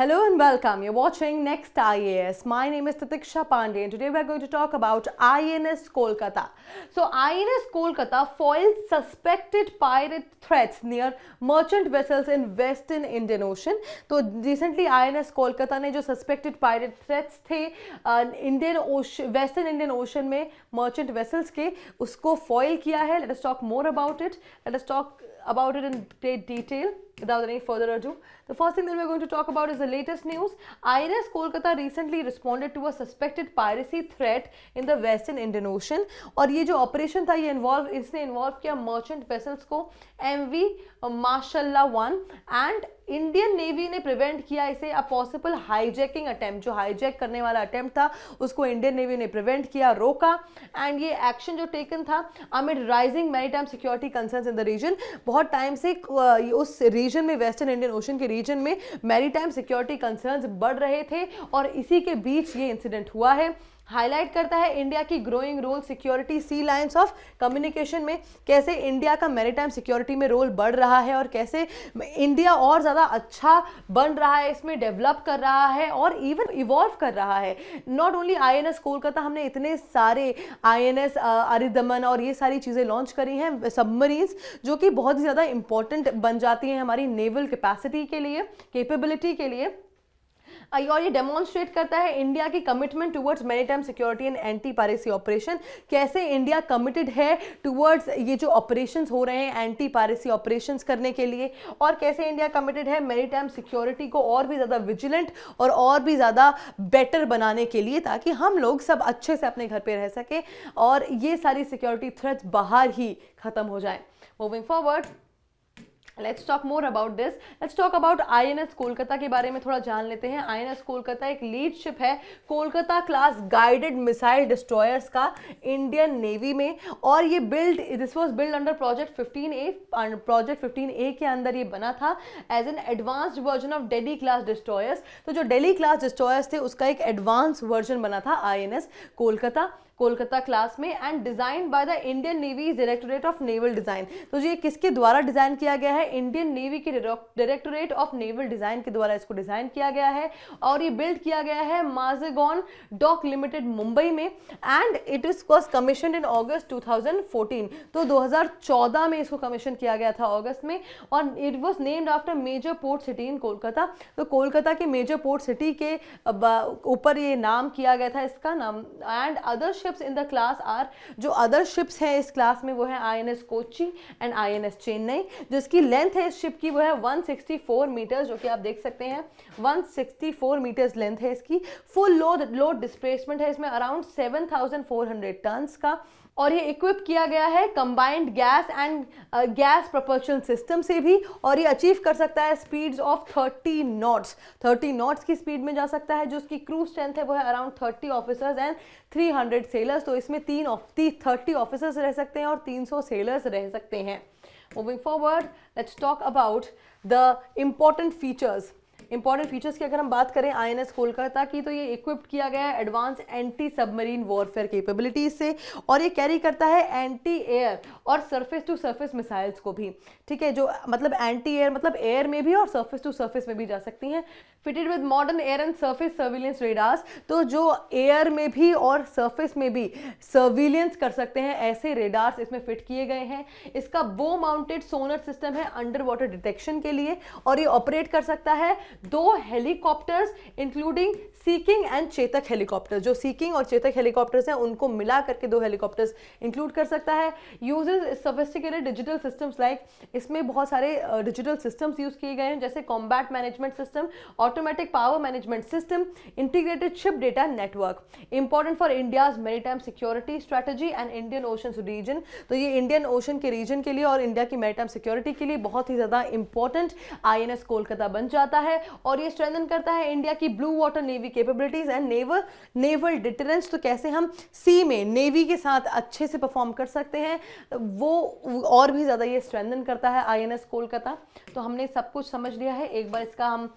Hello and welcome. You're watching Next IAS. My name is Tatiksha Pandey and today we are going to talk about INS Kolkata. So INS Kolkata foils suspected pirate threats near merchant vessels in Western Indian Ocean. तो recently INS Kolkata ने जो suspected pirate threats थे Western Indian Ocean में merchant vessels के उसको foil किया है. Let us talk more about it. Let us talk about it in great detail. Without any further ado, the first thing that we're going to talk about is the latest news. INS Kolkata recently responded to a suspected piracy threat in the Western Indian Ocean. और ये जो operation था ये इसने involve किया merchant vessels को MV माशाल्लाह 1 and Indian navy ने प्रिवेंट किया इसे अ पॉसिबल हाईजैकिंग अटेम्प्ट. जो हाईजैक करने वाला अटेम्प्ट था उसको इंडियन नेवी ने प्रिवेंट किया, रोका. एंड ये एक्शन जो टेकन था amid rising maritime security concerns in the region. बहुत टाइम से उस रीजन में, वेस्टर्न इंडियन ओशन के रीजन में मैरीटाइम सिक्योरिटी कंसर्न्स बढ़ रहे थे और इसी के बीच ये इंसिडेंट हुआ है. हाईलाइट करता है इंडिया की growing role security sea lines of communication में, कैसे इंडिया का मैरीटाइम सिक्योरिटी में रोल बढ़ रहा है और कैसे इंडिया और ज़्यादा अच्छा बन रहा है, इसमें डेवलप कर रहा है और इवन इवॉल्व कर रहा है. नॉट ओनली INS कोलकाता, हमने इतने सारे INS अरिदमन और ये सारी चीज़ें लॉन्च करी हैं, सबमरीन्स, जो कि बहुत ही ज़्यादा इंपॉर्टेंट बन जाती हैं हमारी नेवल कैपेसिटी के लिए, कैपेबिलिटी के लिए. और ये डेमोन्स्ट्रेट करता है इंडिया की commitment towards maritime security and anti piracy operation. कैसे इंडिया कमिटेड है टुवर्ड्स ये जो ऑपरेशंस हो रहे हैं एंटी पायरेसी ऑपरेशंस करने के लिए, और कैसे इंडिया कमिटेड है मैरीटाइम सिक्योरिटी को और भी ज़्यादा विजिलेंट और भी ज़्यादा बेटर बनाने के लिए, ताकि हम लोग सब अच्छे से अपने घर पे रह सके और ये सारी सिक्योरिटी थ्रेट्स बाहर ही ख़त्म हो जाए. Moving forward, let's talk more about this. Let's talk about INS Kolkata के बारे में थोड़ा जान लेते हैं. INS कोलकाता एक लीड शिप है Kolkata class guided missile destroyers का इंडियन नेवी में, और ये this was build under project 15A. Project 15A के अंदर ये बना था as an advanced version of Delhi class destroyers. तो जो डेली क्लास डिस्ट्रॉयर्स थे उसका एक एडवांस वर्जन बना था INS कोलकाता क्लास में, and design by the Indian navy directorate of naval design. तो ये किसके द्वारा डिजाइन किया गया है? इंडियन नेवी के डायरेक्टोरेट ऑफ नेवल डिजाइन के द्वारा इसको डिजाइन किया गया है, और ये बिल्ड किया गया है माजेगॉन डॉक लिमिटेड मुंबई में, and it is was commissioned in August 2014. तो 2014 में इसको कमीशन किया गया था अगस्त में, और it was named after major port city in Kolkata. तो कोलकाता के मेजर पोर्ट सिटी के ऊपर ये नाम किया गया था इसका नाम. And other ships in the class are, जो अदर शिप्स हैं इस क्लास में वो है INS Kochi and INS Chennai. जिसकी लेंथ है इस शिप की वो है 164 मीटर्स, जो कि आप देख सकते हैं 164 मीटर्स लेंथ है इसकी. फुल लोड डिस्प्लेसमेंट है इसमें अराउंड 7400 टन्स का, और ये इक्विप किया गया है combined gas and gas propulsion system से भी, और ये अचीव कर सकता है स्पीड्स ऑफ 30 नॉट्स की स्पीड में जा सकता है. जो उसकी क्रू स्ट्रेंथ है वो है अराउंड 30 ऑफिसर्स एंड 300 सेलर्स. तो इसमें 30 ऑफिसर्स रह सकते हैं और 300 सेलर्स रह सकते हैं. Moving forward, let's talk about the important features की अगर हम बात करें INS कोलकाता की, तो ये इक्विप्ड किया गया है advance anti submarine warfare capabilities से, और ये कैरी करता है एंटी एयर और सरफेस टू सरफेस मिसाइल्स को भी. ठीक है, जो मतलब एंटी एयर मतलब एयर में भी और सरफेस टू सरफेस में भी जा सकती हैं. Fitted with modern air and surface surveillance radars, तो जो एयर में भी और सरफेस में भी सर्विलेंस कर सकते हैं ऐसे रेडार्स इसमें फिट किए गए हैं. इसका बो माउंटेड सोनर सिस्टम है अंडर वाटर डिटेक्शन के लिए, और ये ऑपरेट कर सकता है 2 helicopters including seeking and Chetak helicopters. जो सीकिंग और चेतक हेलीकॉप्टर्स हैं उनको मिला करके 2 हेलीकॉप्टर्स इंक्लूड कर सकता है. Uses sophisticated digital systems like, इसमें बहुत सारे डिजिटल सिस्टम्स यूज किए गए हैं जैसे combat management system, automatic power management system, integrated ship data network. Important for India's maritime security strategy and Indian ocean region. तो ये इंडियन ओशन के रीजन के लिए और इंडिया की मैरीटाइम सिक्योरिटी के लिए बहुत ही ज्यादा इंपॉर्टेंट INS कोलकाता बन जाता है, और ये स्ट्रेंथन करता है इंडिया की blue water navy capabilities and naval deterrence. तो कैसे हम सी में नेवी के साथ अच्छे से परफॉर्म कर सकते हैं वो और भी ज़्यादा ये स्ट्रेंथन करता है INS कोलकाता. तो हमने सब कुछ समझ लिया है. एक बार इसका हम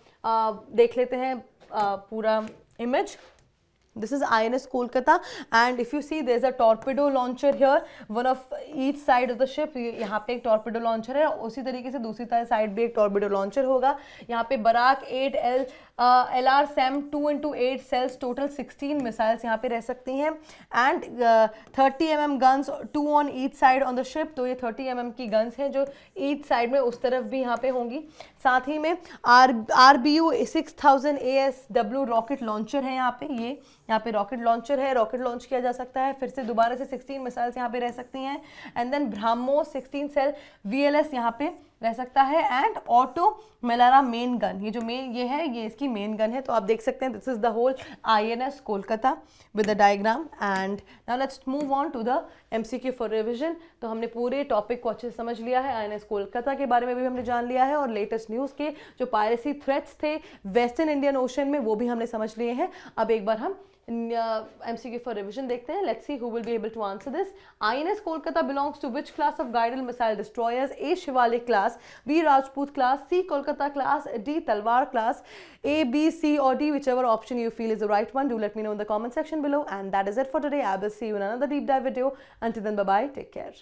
देख लेते हैं पूरा image. This is INS Kolkata, and if you see there's a torpedo launcher here, one of each side of the ship. यहाँ पे एक torpedo launcher है, उसी तरीके से दूसरी साइड भी एक torpedo launcher होगा. यहाँ पे Barak 8L LRSAM 2x8 cells, total 16 missiles यहाँ पे रह सकती हैं, and 30 mm guns, 2 on each side on the ship. तो ये 30 mm की गन्स हैं जो ईच साइड में उस तरफ भी यहाँ पे होंगी। साथ ही में RBU 6000 ASW रॉकेट लॉन्चर है यहाँ पे, ये यहाँ पे रॉकेट लॉन्चर है, रॉकेट लॉन्च किया जा सकता है। फिर से दोबारा से 16 मिसाइल्स यहाँ पे रह सकती हैं। And then BrahMos 16 cell VLS यहाँ पे रह सकता है, and Oto Melara main gun, ये जो ये है, ये इसकी मेन गन है। तो आप देख सकते हैं this is the whole INS Kolkata with the diagram. And now let's move on to the MCQ for revision. तो हमने पूरे टॉपिक को अच्छे से समझ लिया है, INS कोलकाता के बारे में भी हमने जान लिया है, और लेटेस्ट न्यूज़ के जो पायरेसी थ्रेट्स थे वेस्टर्न इंडियन ओशन में वो भी हमने समझ लिए हैं। अब एक बार हम MCQ for revision देखते हैं। Let's see who will be able to answer this. INS Kolkata belongs to which class of guided missile destroyers? A. Shivalik class, B. Rajput class, C. Kolkata class, D. Talwar class. A, B, C or D, whichever option you feel is the right one. Do let me know in the comment section below. And that is it for today. I will see you in another deep dive video. Until then, bye bye. Take care.